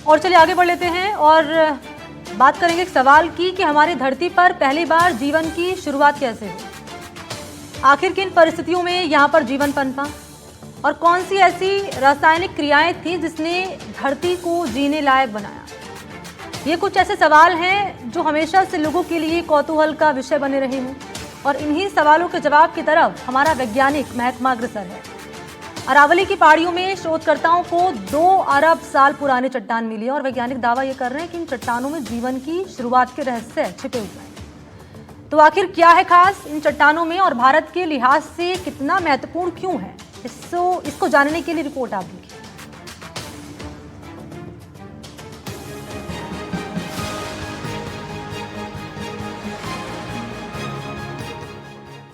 और चलिए आगे बढ़ लेते हैं और बात करेंगे एक सवाल की कि हमारी धरती पर पहली बार जीवन की शुरुआत कैसे हुई। आखिर किन परिस्थितियों में यहाँ पर जीवन पनपा और कौन सी ऐसी रासायनिक क्रियाएं थी जिसने धरती को जीने लायक बनाया। ये कुछ ऐसे सवाल हैं जो हमेशा से लोगों के लिए कौतूहल का विषय बने रहे हैं और इन्हीं सवालों के जवाब की तरफ हमारा वैज्ञानिक महकमा अग्रसर है। अरावली की पहाड़ियों में शोधकर्ताओं को 2 अरब साल पुरानी चट्टान मिली और वैज्ञानिक दावा ये कर रहे हैं कि इन चट्टानों में जीवन की शुरुआत के रहस्य छिपे हुए हैं। तो आखिर क्या है खास इन चट्टानों में और भारत के लिहाज से कितना महत्वपूर्ण क्यों है, इसको जानने के लिए रिपोर्ट आप देखिए।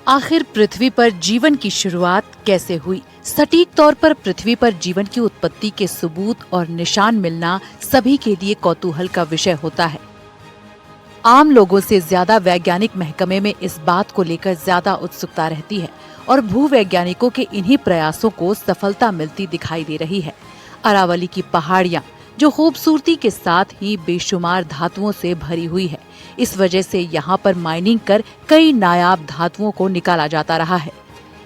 आखिर पृथ्वी पर जीवन की शुरुआत कैसे हुई। सटीक तौर पर पृथ्वी पर जीवन की उत्पत्ति के सबूत और निशान मिलना सभी के लिए कौतूहल का विषय होता है। आम लोगों से ज्यादा वैज्ञानिक महकमे में इस बात को लेकर ज्यादा उत्सुकता रहती है और भूवैज्ञानिकों के इन्हीं प्रयासों को सफलता मिलती दिखाई दे रही है। अरावली की पहाड़ियां जो खूबसूरती के साथ ही बेशुमार धातुओं से भरी हुई है, इस वजह से यहाँ पर माइनिंग कर कई नायाब धातुओं को निकाला जाता रहा है।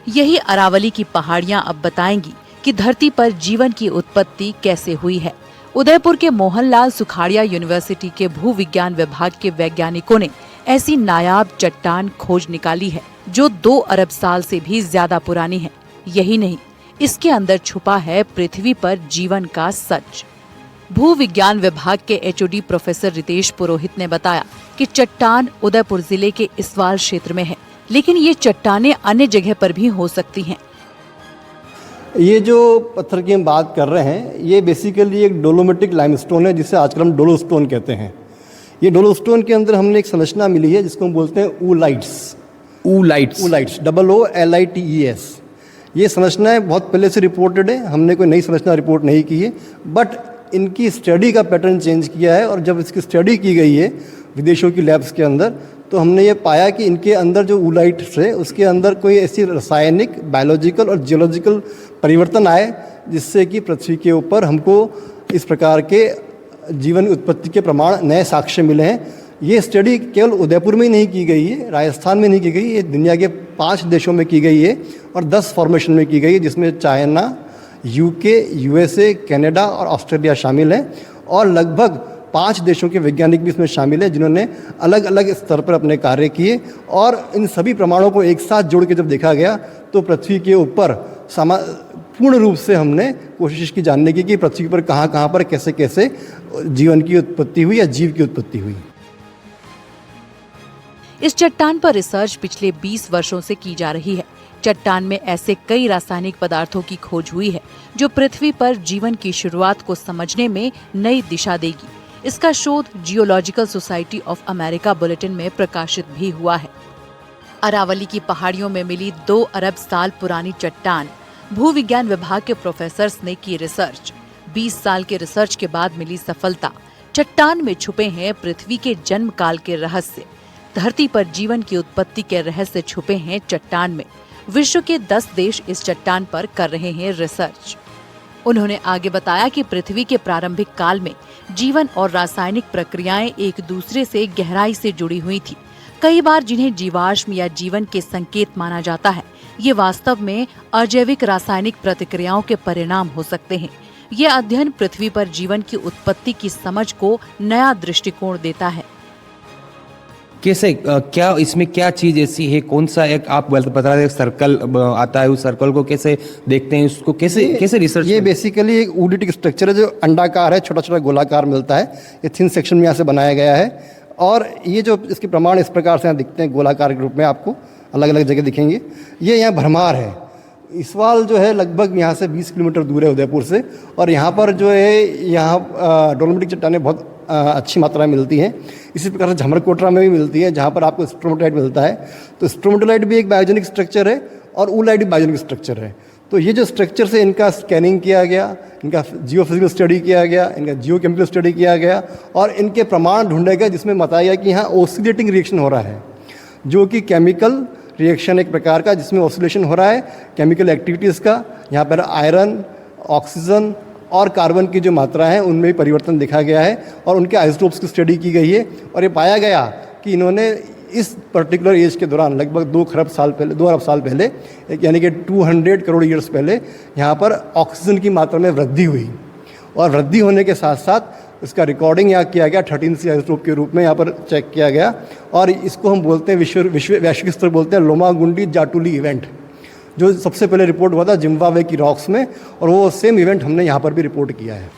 यही अरावली की पहाड़ियां अब बताएंगी कि धरती पर जीवन की उत्पत्ति कैसे हुई है। उदयपुर के मोहनलाल सुखाड़िया यूनिवर्सिटी के भूविज्ञान विभाग के वैज्ञानिकों ने ऐसी नायाब चट्टान खोज निकाली है जो 2 अरब साल से भी ज्यादा पुरानी है। यही नहीं, इसके अंदर छुपा है पृथ्वी पर जीवन का सच। भूविज्ञान विभाग के एचओडी प्रोफेसर रितेश पुरोहित ने बताया कि चट्टान उदयपुर जिले के इसवाल क्षेत्र में है, लेकिन ये चट्टानें अन्य जगह पर भी हो सकती हैं। ये जो पत्थर की हम बात कर रहे हैं, ये बेसिकली एक डोलोमेटिक लाइमस्टोन है जिसे आजकल हम डोलोस्टोन कहते हैं। ये डोलोस्टोन के अंदर हमने एक संरचना मिली है जिसको हम बोलते हैं ऊलाइट्स, OOLITES। ये संरचनाएं बहुत पहले से रिपोर्टेड है, हमने कोई नई संरचना रिपोर्ट नहीं की है, बट इनकी स्टडी का पैटर्न चेंज किया है। और जब इसकी स्टडी की गई है विदेशों की लैब्स के अंदर, तो हमने ये पाया कि इनके अंदर जो ऊलाइट्स है उसके अंदर कोई ऐसी रासायनिक, बायोलॉजिकल और जियोलॉजिकल परिवर्तन आए जिससे कि पृथ्वी के ऊपर हमको इस प्रकार के जीवन उत्पत्ति के प्रमाण, नए साक्ष्य मिले हैं। ये स्टडी केवल उदयपुर में ही नहीं की गई है, राजस्थान में नहीं की गई, ये दुनिया के 5 देशों में की गई है और 10 फॉर्मेशन में की गई है, जिसमें चाइना, यूके, यूएसए, कनाडा और ऑस्ट्रेलिया शामिल हैं। और लगभग 5 देशों के वैज्ञानिक भी इसमें शामिल हैं जिन्होंने अलग अलग स्तर पर अपने कार्य किए। और इन सभी प्रमाणों को एक साथ जोड़ के जब देखा गया तो पृथ्वी के ऊपर पूर्ण रूप से हमने कोशिश की जानने की कि पृथ्वी पर कहाँ पर कैसे कैसे जीवन की उत्पत्ति हुई या जीव की उत्पत्ति हुई। इस चट्टान पर रिसर्च पिछले 20 वर्षों से की जा रही है। चट्टान में ऐसे कई रासायनिक पदार्थों की खोज हुई है जो पृथ्वी पर जीवन की शुरुआत को समझने में नई दिशा देगी। इसका शोध geological society of America bulletin में प्रकाशित भी हुआ है। अरावली की पहाड़ियों में मिली 2 अरब साल पुरानी चट्टान, भूविज्ञान विभाग के प्रोफेसर्स ने की रिसर्च। 20 साल के रिसर्च के बाद मिली सफलता। चट्टान में छुपे हैं पृथ्वी के जन्म काल के रहस्य। धरती पर जीवन की उत्पत्ति के रहस्य छुपे हैं चट्टान में। विश्व के 10 देश इस चट्टान पर कर रहे हैं रिसर्च। उन्होंने आगे बताया कि पृथ्वी के प्रारंभिक काल में जीवन और रासायनिक प्रक्रियाएं एक दूसरे से गहराई से जुड़ी हुई थी। कई बार जिन्हें जीवाश्म या जीवन के संकेत माना जाता है, ये वास्तव में अजैविक रासायनिक प्रतिक्रियाओं के परिणाम हो सकते हैं। ये अध्ययन पृथ्वी पर जीवन की उत्पत्ति की समझ को नया दृष्टिकोण देता है। कैसे, क्या इसमें क्या चीज ऐसी है, कौन सा एक आप बता रहे सर्कल आता है, उस सर्कल को कैसे देखते हैं, उसको कैसे रिसर्च? ये बेसिकली एक ऊडिटिक स्ट्रक्चर है जो अंडाकार है, छोटा छोटा गोलाकार मिलता है। ये थिन सेक्शन में यहाँ से बनाया गया है और ये जो इसके प्रमाण इस प्रकार से यहाँ दिखते हैं, गोलाकार के रूप में आपको अलग अलग जगह दिखेंगे। ये यहाँ भरमार है। इसवाल जो है लगभग यहाँ से 20 किलोमीटर दूर है उदयपुर से, और यहाँ पर जो है यहाँ डोलोमिटिक चट्टानें बहुत अच्छी मात्रा में मिलती हैं। इसी प्रकार से झमरकोटरा में भी मिलती है जहाँ पर आपको स्ट्रोमेटोलाइट मिलता है। तो स्ट्रोमेटोलाइट भी एक बायोजेनिक स्ट्रक्चर है और ऊलाइट भी बायोजेनिक स्ट्रक्चर है। तो ये जो स्ट्रक्चर से इनका स्कैनिंग किया गया, इनका जियोफिजिकल स्टडी किया गया, इनका जियोकेमिकल स्टडी किया गया और इनके प्रमाण ढूंढे गए जिसमें बताया गया कि यहाँ ऑसिलेटिंग रिएक्शन हो रहा है, जो कि केमिकल रिएक्शन एक प्रकार का जिसमें ऑसिलेशन हो रहा है केमिकल एक्टिविटीज़ का। यहाँ पर आयरन, ऑक्सीजन और कार्बन की जो मात्रा है उनमें भी परिवर्तन देखा गया है और उनके आइसोटोप्स की स्टडी की गई है और ये पाया गया कि इन्होंने इस पर्टिकुलर एज के दौरान लगभग 2 अरब साल पहले यानी कि 200 करोड़ ईयर्स पहले यहाँ पर ऑक्सीजन की मात्रा में वृद्धि हुई और वृद्धि होने के साथ साथ इसका रिकॉर्डिंग यहाँ किया गया 13C आइसोटोप के रूप में यहाँ पर चेक किया गया और इसको हम बोलते हैं वैश्विक स्तर बोलते हैं लोमा-गुंडी जाटुली इवेंट, जो सबसे पहले रिपोर्ट हुआ था जिम्बाब्वे की रॉक्स में और वो सेम इवेंट हमने यहाँ पर भी रिपोर्ट किया है।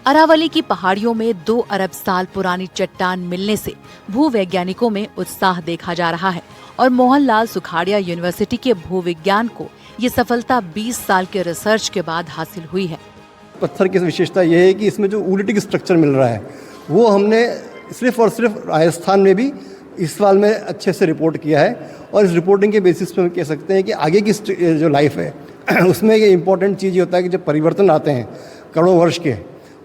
अरावली की पहाड़ियों में 2 अरब साल पुरानी चट्टान मिलने से भूवैज्ञानिकों में उत्साह देखा जा रहा है और मोहनलाल सुखाड़िया यूनिवर्सिटी के भूविज्ञान को ये सफलता 20 साल के रिसर्च के बाद हासिल हुई है। पत्थर की विशेषता यह है कि इसमें जो ऊलिटिक स्ट्रक्चर मिल रहा है वो हमने सिर्फ और सिर्फ राजस्थान में भी इस साल में अच्छे से रिपोर्ट किया है और इस रिपोर्टिंग के बेसिस पे हम कह सकते हैं कि आगे की जो लाइफ है उसमें ये इम्पोर्टेंट चीज़ ये होता है कि जब परिवर्तन आते हैं करोड़ों वर्ष के,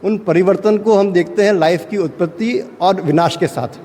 उन परिवर्तन को हम देखते हैं लाइफ की उत्पत्ति और विनाश के साथ,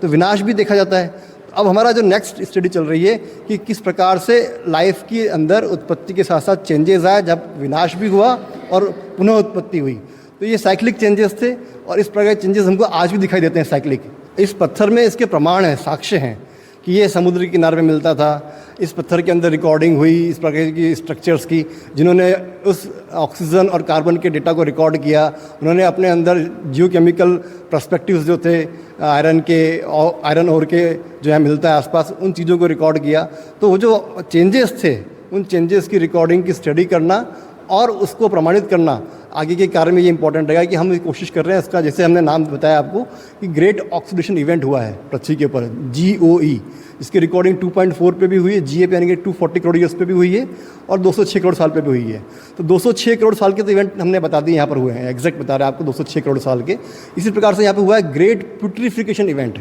तो विनाश भी देखा जाता है। अब हमारा जो नेक्स्ट स्टडी चल रही है कि किस प्रकार से लाइफ के अंदर उत्पत्ति के साथ साथ चेंजेस आए जब विनाश भी हुआ और पुनः उत्पत्ति हुई, तो ये साइक्लिक चेंजेस थे और इस प्रकार के चेंजेस हमको आज भी दिखाई देते हैं साइक्लिक। इस पत्थर में इसके प्रमाण हैं, साक्ष्य हैं कि ये समुद्र के किनारे में मिलता था। इस पत्थर के अंदर रिकॉर्डिंग हुई इस प्रकार की स्ट्रक्चर्स की, जिन्होंने उस ऑक्सीजन और कार्बन के डेटा को रिकॉर्ड किया। उन्होंने अपने अंदर जियोकेमिकल पर्सपेक्टिव्स जो थे आयरन ओर के जो है मिलता है आसपास, उन चीज़ों को रिकॉर्ड किया। तो वो जो चेंजेस थे उन चेंजेस की रिकॉर्डिंग की स्टडी करना और उसको प्रमाणित करना आगे के कार्य में ये इंपॉर्टेंट रहेगा कि हम कोशिश कर रहे हैं इसका, जैसे हमने नाम बताया आपको कि ग्रेट ऑक्सीडेशन इवेंट हुआ है पृथ्वी के ऊपर GOE, इसकी रिकॉर्डिंग 2.4 पे भी हुई है, GA पे यानी कि 240 करोड़ ईयर्स पे भी हुई है और 206 करोड़ साल पे भी हुई है। तो 206 करोड़ साल के तो इवेंट हमने बता दिए यहाँ पर हुए हैं, एग्जैक्ट बता रहे हैं आपको 206 करोड़ साल के। इसी प्रकार से यहाँ पे हुआ है ग्रेट प्यूट्रिफिकेशन इवेंट,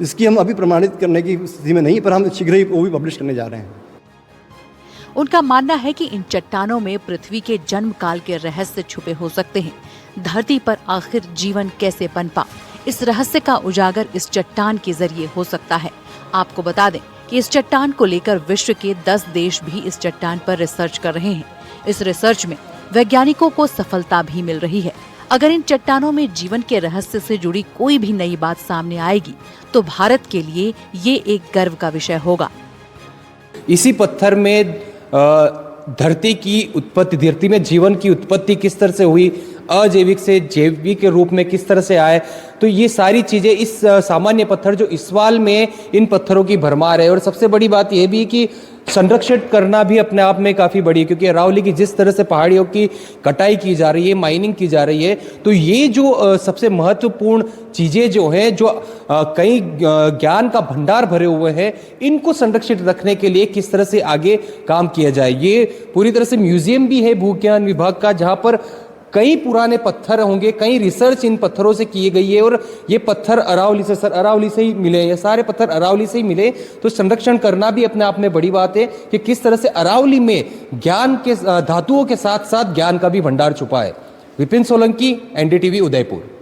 जिसकी हम अभी प्रमाणित करने की स्थिति में नहीं, पर हम शीघ्र ही वो भी पब्लिश करने जा रहे हैं। उनका मानना है कि इन चट्टानों में पृथ्वी के जन्म काल के रहस्य छुपे हो सकते हैं। धरती पर आखिर जीवन कैसे पनपा, इस रहस्य का उजागर इस चट्टान के जरिए हो सकता है। आपको बता दें कि इस चट्टान को लेकर विश्व के 10 देश भी इस चट्टान पर रिसर्च कर रहे हैं। इस रिसर्च में वैज्ञानिकों को सफलता भी मिल रही है। अगर इन चट्टानों में जीवन के रहस्य से जुड़ी कोई भी नई बात सामने आएगी तो भारत के लिए ये एक गर्व का विषय होगा। इसी पत्थर में धरती में जीवन की उत्पत्ति किस तरह से हुई, अजैविक से जैविक के रूप में किस तरह से आए, तो ये सारी चीजें इस सामान्य पत्थर जो इस साल में इन पत्थरों की भरमार है। और सबसे बड़ी बात यह भी कि संरक्षित करना भी अपने आप में काफ़ी बड़ी है, क्योंकि अरावली की जिस तरह से पहाड़ियों की कटाई की जा रही है, माइनिंग की जा रही है, तो ये जो सबसे महत्वपूर्ण चीज़ें जो हैं, जो कई ज्ञान का भंडार भरे हुए हैं, इनको संरक्षित रखने के लिए किस तरह से आगे काम किया जाए। ये पूरी तरह से म्यूजियम भी है भूविज्ञान विभाग का, जहाँ पर कई पुराने पत्थर होंगे, कई रिसर्च इन पत्थरों से की गई है और ये पत्थर अरावली से ही मिले, ये सारे पत्थर अरावली से ही मिले। तो संरक्षण करना भी अपने आप में बड़ी बात है कि किस तरह से अरावली में ज्ञान के धातुओं के साथ साथ ज्ञान का भी भंडार छुपा है। विपिन सोलंकी, NDTV, उदयपुर।